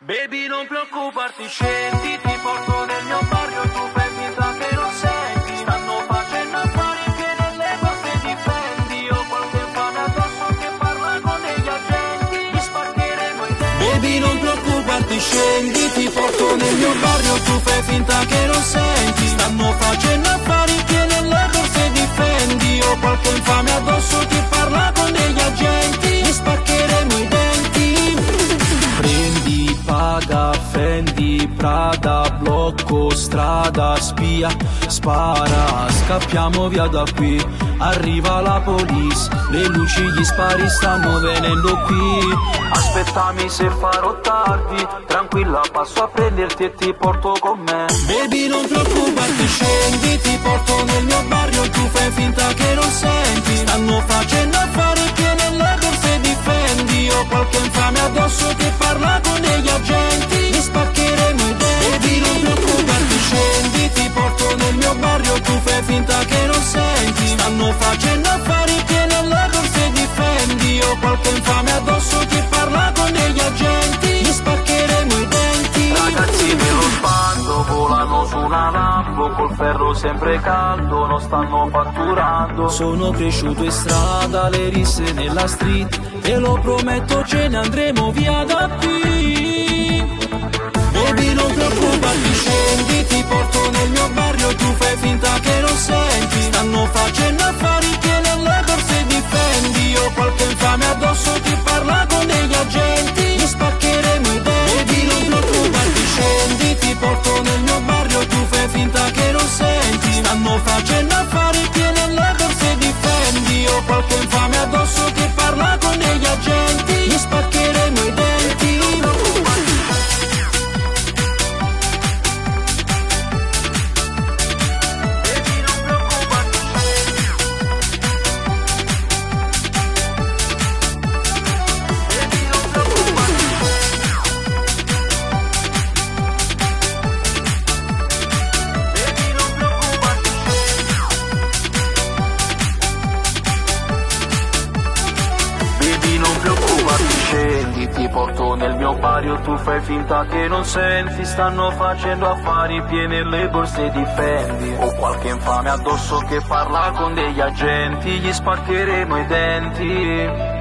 Baby, non preoccuparti, scendi, ti porto nel mio barrio, tu fai finta che non senti. Stanno facendo affari che nelle cose difendi. Ho qualche infame addosso che parla con degli agenti. Gli spaccheremo i denti. Baby, non preoccuparti, scendi, ti porto nel mio barrio, tu fai finta che non senti. Stanno facendo affari che nelle cose difendi. Ho qualche infame addosso che parla con degli agenti. Gli spaccheremo i denti. Prendi, paga, Fendi, Prada, blocco, strada, spia, spara, scappiamo via da qui, arriva la police, le luci, gli spari stanno venendo qui. Aspettami se farò tardi, tranquilla passo a prenderti e ti porto con me. Baby, non preoccuparti, scendi, ti porto nel mio barrio, tu fai finta che non senti. Stanno facendo affari che nelle borse difendi. Ho qualche infame addosso che parla con degli agenti. Li spaccheremo i denti. Baby, non preoccuparti, scendi, ti porto nel mio barrio, tu fai finta che non senti. Stanno facendo affari che nelle borse difendi. Ho qualche infame addosso che parla con degli agenti. Li spaccheremo i denti. Ragazzi dello sbando volano su una Lambo, col ferro sempre caldo, non stanno fatturando. Sono cresciuto in strada, le risse nella street, te lo prometto ce ne andremo via da qui. Baby, non preoccuparti, scendi, ti porto nel mio barrio, tu fai finta che non senti. Stanno facendo affari che nelle borse difendi. Ho qualche infame addosso che parla con degli agenti. Gli spaccheremo i denti. Baby, non preoccuparti, scendi, ti porto nel mio barrio, tu fai finta che non senti. Stanno facendo affari che nelle borse difendi. Ho qualche infame addosso che parla con degli agenti. Gli spaccheremo i denti. Scendi, ti porto nel mio barrio, tu fai finta che non senti. Stanno facendo affari piene le borse difendi. Ho qualche infame addosso che parla con degli agenti. Gli spaccheremo i denti.